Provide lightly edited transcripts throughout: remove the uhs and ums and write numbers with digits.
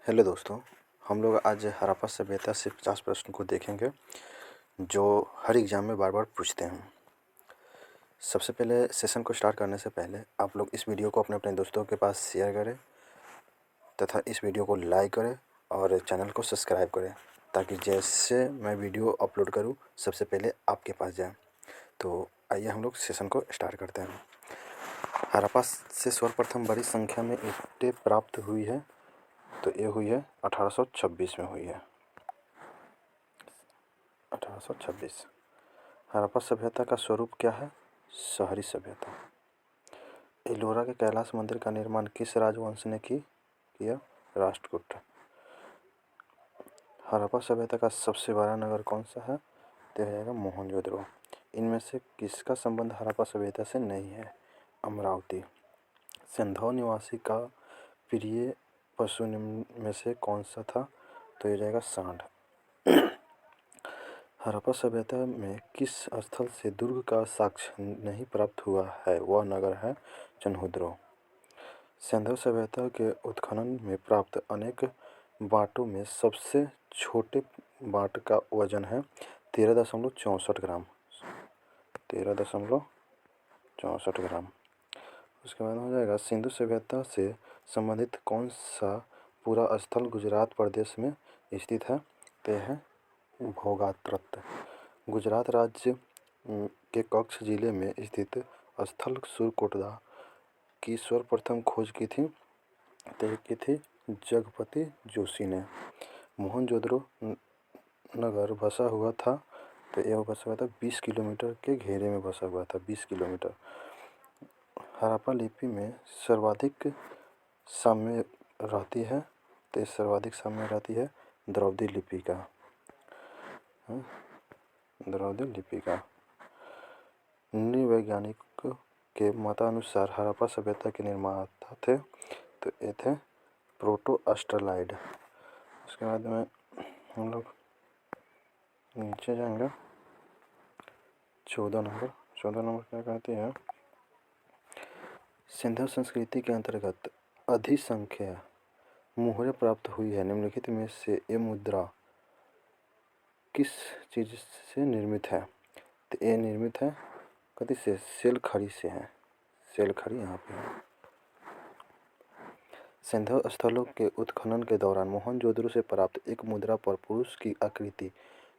Hello दोस्तों, हम लोग आज हड़प्पा सभ्यता से 50 प्रश्न को देखेंगे जो हर एग्ज़ाम में बार बार पूछते हैं। सबसे पहले सेशन को स्टार्ट करने से पहले आप लोग इस वीडियो को अपने अपने दोस्तों के पास शेयर करें तथा इस वीडियो को लाइक करें और चैनल को सब्सक्राइब करें ताकि जैसे मैं वीडियो अपलोड करूं सबसे पहले आपके पास जाए। तो आइए हम लोग सेशन को स्टार्ट करते हैं। हड़प्पा से सर्वप्रथम बड़ी संख्या में ईंटें प्राप्त हुई है तो ये हुई है 1826 में हुई है 1826। हड़प्पा सभ्यता का स्वरूप क्या है? शहरी सभ्यता। एलोरा के कैलाश मंदिर का निर्माण किस राजवंश ने किया? राष्ट्रकूट। हड़प्पा सभ्यता का सबसे बड़ा नगर कौन सा है? तो रहेगा मोहनजोदड़ो। इनमें से किसका संबंध हड़प्पा सभ्यता से नहीं है? अमरावती। सिंधु निवासी का प्रिय पशु निम्न में से कौन सा था? तो ये रहेगा सांड। हड़प्पा सभ्यता में किस स्थल से दुर्ग का साक्ष्य नहीं प्राप्त हुआ है? वह नगर है चनहुद्रो। सिंधु सभ्यता के उत्खनन में प्राप्त अनेक बाटों में सबसे छोटे बाट का वजन है 13.64 ग्राम। 13.64 ग्राम। उसके बाद हो जाएगा सिंधु सभ्यता से संबंधित कौन सा पूरा स्थल गुजरात प्रदेश में स्थित है? तो है भोगात्रत। गुजरात राज्य के कच्छ जिले में स्थित स्थल सुरकोटदा की सर्वप्रथम खोज की थी? तो ये की थी जगपति जोशी ने। मोहनजोदड़ो नगर बसा हुआ था तो यह बसा हुआ था 20 किलोमीटर के घेरे में बसा हुआ था 20 किलोमीटर। हड़प्पा लिपि में सर्वाधिक साम्य रहती है तो सर्वाधिक साम्य रहती है द्रविड़ लिपि का। द्रविड़ लिपि का। नृवैज्ञानिक के मतानुसार हड़प्पा सभ्यता के निर्माता थे तो ये थे प्रोटो अस्ट्रलाइड। उसके बाद में हम लोग नीचे जाएंगे। 14 नंबर क्या कहती है? सिंधु संस्कृति के अंतर्गत अधिसंख्या मुहरें प्राप्त हुई है। निम्नलिखित में से ये मुद्रा किस चीज़ से निर्मित है? तो ये निर्मित है कति से? सेलखड़ी से है। सेलखड़ी यहाँ पे है। सिंधु स्थलों के उत्खनन के दौरान मोहनजोदड़ो से प्राप्त एक मुद्रा पर पुरुष की आकृति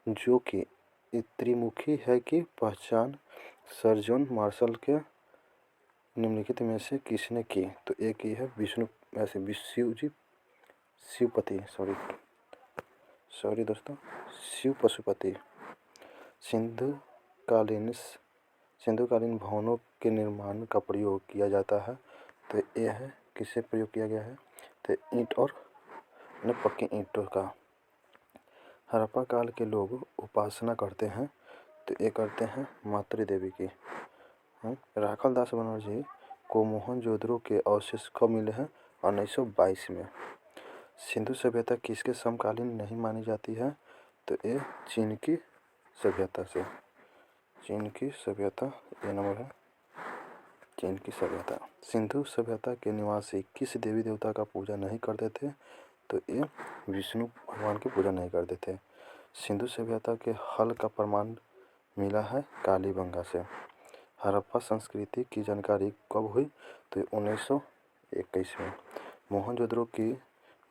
जो कि त्रिमुखी है की पहचान सर जॉन मार्शल के निम्नलिखित में से किसने की? तो एक ही है विष्णु शिवपति सॉरी दोस्तों शिव पशुपति। सिंधुकालीन भवनों के निर्माण का प्रयोग किया जाता है तो यह है किससे प्रयोग किया गया है? तो ईंट और पक्की ईंटों का। हड़प्पा काल के लोग उपासना करते हैं तो ये करते हैं मातृ देवी की। राखाल दास बनर्जी को मोहनजोदड़ो के अवशेष कब मिले हैं? 1922 में। सिंधु सभ्यता किसके समकालीन नहीं मानी जाती है? तो ये चीन की सभ्यता से। चीन की सभ्यता ये नंबर है चीन की सभ्यता। सिंधु सभ्यता के निवासी किस देवी देवता का पूजा नहीं करते थे? तो ये विष्णु भगवान की पूजा नहीं करते थे। सिंधु सभ्यता के हल का प्रमाण मिला है कालीबंगा से। हड़प्पा संस्कृति की जानकारी कब हुई? तो 1921 में। मोहनजोदड़ो की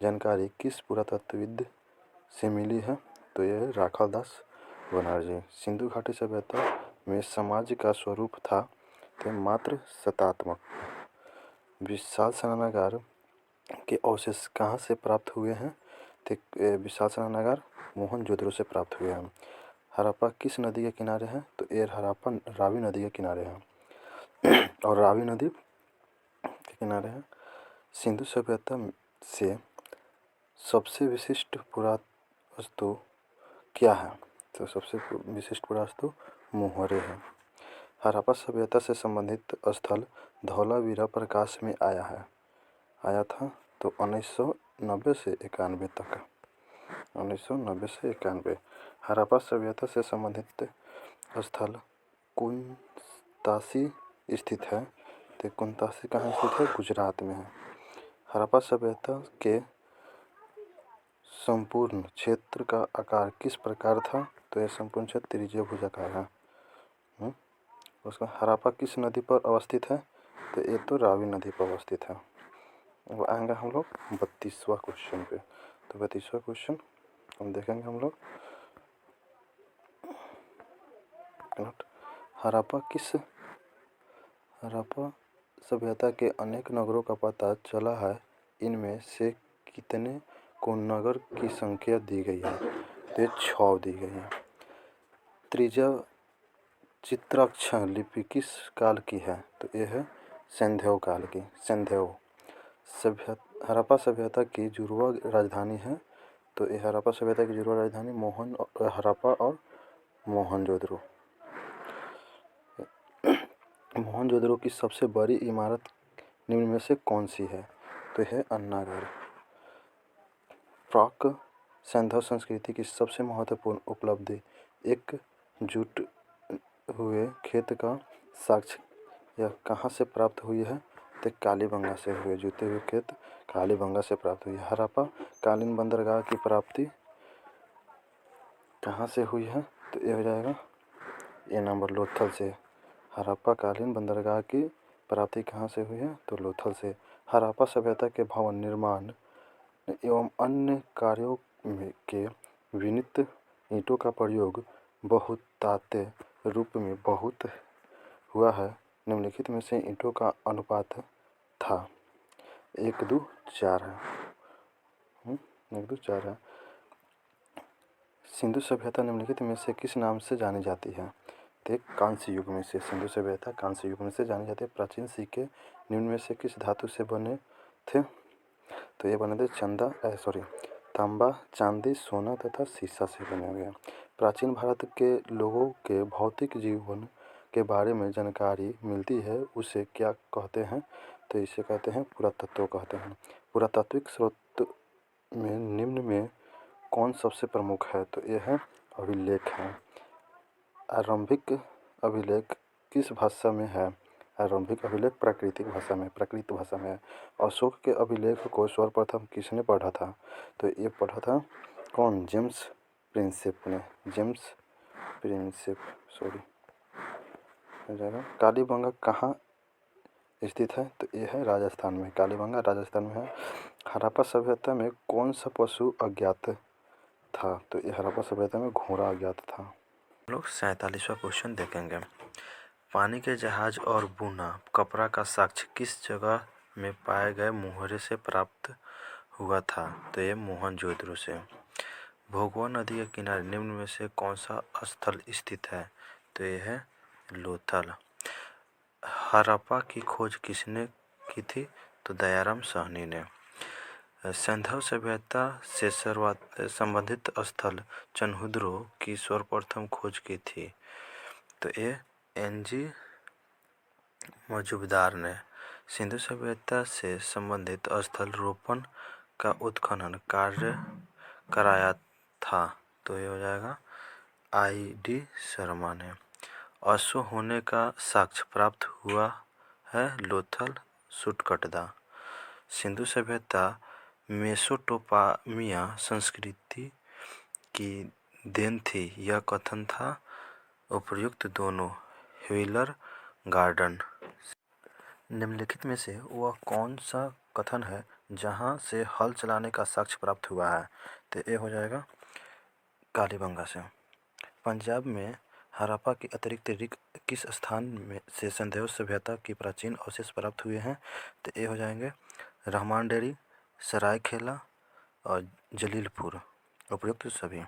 जानकारी किस पुरातत्वविद से मिली है? तो यह राखाल दास बनर्जी। सिंधु घाटी सभ्यता में समाज का स्वरूप था तो मात्र सत्तात्मक। विशाल स्नानागार के अवशेष कहाँ से प्राप्त हुए हैं? तो विशाल स्नानागार मोहनजोदड़ो से प्राप्त हुए हैं। हड़प्पा किस नदी के किनारे है? तो ये हड़प्पा रावी नदी के किनारे है और रावी नदी के किनारे है। सिंधु सभ्यता से सबसे विशिष्ट पुरावस्तु क्या है? तो सबसे विशिष्ट पुरावस्तु मोहरे है। हड़प्पा सभ्यता से संबंधित स्थल धौलावीरा प्रकाश में आया था तो 1990 से 91 तक। 1990 से 91। हड़प्पा सभ्यता से संबंधित स्थल कुंतासी स्थित है तो कुंतासी कहाँ स्थित है? गुजरात में है। हड़प्पा सभ्यता के संपूर्ण क्षेत्र का आकार किस प्रकार था? तो यह संपूर्ण क्षेत्र त्रिज्यीभुजाकार है। उसका हराप्पा किस नदी पर अवस्थित है? तो ये तो रावी नदी पर अवस्थित है। अब आएंगे हम लोग 32वां क्वेश्चन पे। तो 32वां क्वेश्चन हम देखेंगे हम लोग हराप्पा सभ्यता के अनेक नगरों का पता चला है। इनमें से कितने को नगर की संख्या दी गई है? तो 6 दी गई है। त्रिज्या चित्राक्षर लिपि किस काल की है? तो यह है सिंधु काल की। हड़प्पा सभ्यता की जुड़वा राजधानी है। तो यह हड़प्पा सभ्यता की जुड़वा राजधानी हड़प्पा और मोहनजोदड़ो। मोहनजोदड़ो की सबसे बड़ी इमारत निम्न में से कौन सी है? तो यह अन्नागढ़। प्राक सिंधु संस्कृति की सबसे महत्वपूर्ण उपलब्धि एकजुट हुए खेत का साक्ष्य यह कहाँ से प्राप्त हुई है? तो कालीबंगा से हुए जुटे हुए खेत कालीबंगा से प्राप्त हुई है। हड़प्पा कालीन बंदरगाह की प्राप्ति कहाँ से हुई है? तो ये हो जाएगा ये नंबर लोथल से। हड़प्पा कालीन बंदरगाह की प्राप्ति कहाँ से हुई है? तो लोथल से। हड़प्पा सभ्यता के भवन निर्माण एवं अन्य कार्यों के विनित ईंटों का प्रयोग बहुतायत रूप में बहुत हुआ है। निम्नलिखित में से ईंटों का अनुपात था 1:4 है। 1:4 है। सिंधु सभ्यता निम्नलिखित में से किस नाम से जानी जाती है? तो कांस्य युग में से सिंधु सभ्यता कांस्य युग में से जानी जाती है। प्राचीन सिक्के निम्न में से किस धातु से बने थे? तो ये बने थे तांबा, चांदी, सोना तथा शीशा से बने हुए हैं। प्राचीन भारत के लोगों के भौतिक जीवन के बारे में जानकारी मिलती है उसे क्या कहते हैं? तो इसे कहते हैं पुरातत्व कहते हैं। पुरातात्विक स्रोत में निम्न में कौन सबसे प्रमुख है? तो यह है अभिलेख है। आरंभिक अभिलेख किस भाषा में है? आरंभिक अभिलेख प्राकृत भाषा में है। अशोक के अभिलेख को सर्वप्रथम किसने पढ़ा था? तो ये पढ़ा था कौन? जेम्स प्रिंसेप ने। कालीबंगा कहाँ स्थित है? तो यह है राजस्थान में। कालीबंगा राजस्थान में है। हड़प्पा सभ्यता में कौन सा पशु अज्ञात था? तो यह हड़प्पा सभ्यता में घोड़ा अज्ञात था। हम लोग 47वां क्वेश्चन देखेंगे। पानी के जहाज और बुना कपड़ा का साक्ष्य किस जगह में पाए गए मुहावरे से प्राप्त हुआ था? तो ये मोहनजोदड़ो से। भोगवा नदी के किनारे निम्न में से कौन सा स्थल स्थित है? तो ये है लोथल। हड़प्पा की खोज किसने की थी? तो दयाराम साहनी ने। सिंधु सभ्यता से संबंधित स्थल चन्हुद्रो की सर्वप्रथम खोज की थी। तो ये एनजी मजूमदार ने। सिंधु सभ्यता से संबंधित स्थल रोपण का उत्खनन कार्य कराया था। तो ये हो जाएगा ID शर्मा ने। अश्व होने का साक्ष्य प्राप्त हुआ है लोथल सुटकटदा। सिंधु सभ्यता मेसोपोटामिया संस्कृति की देन थी यह कथन था उपर्युक्त दोनों व्हीलर गार्डन। निम्नलिखित में से वह कौन सा कथन है जहां से हल चलाने का साक्ष्य प्राप्त हुआ है? तो ये हो जाएगा कालीबंगा से। पंजाब में हड़प्पा के अतिरिक्त किस स्थान में से सिंधु सभ्यता की प्राचीन अवशेष प्राप्त हुए हैं? तो ये हो जाएंगे रहमान डेरी, सरायखेला और जलीलपुर उपयुक्त सभी।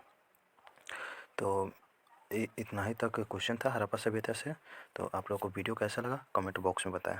तो इतना ही तक क्वेश्चन था हड़प्पा सभ्यता से। तो आप लोग को वीडियो कैसा लगा कमेंट बॉक्स में बताएं।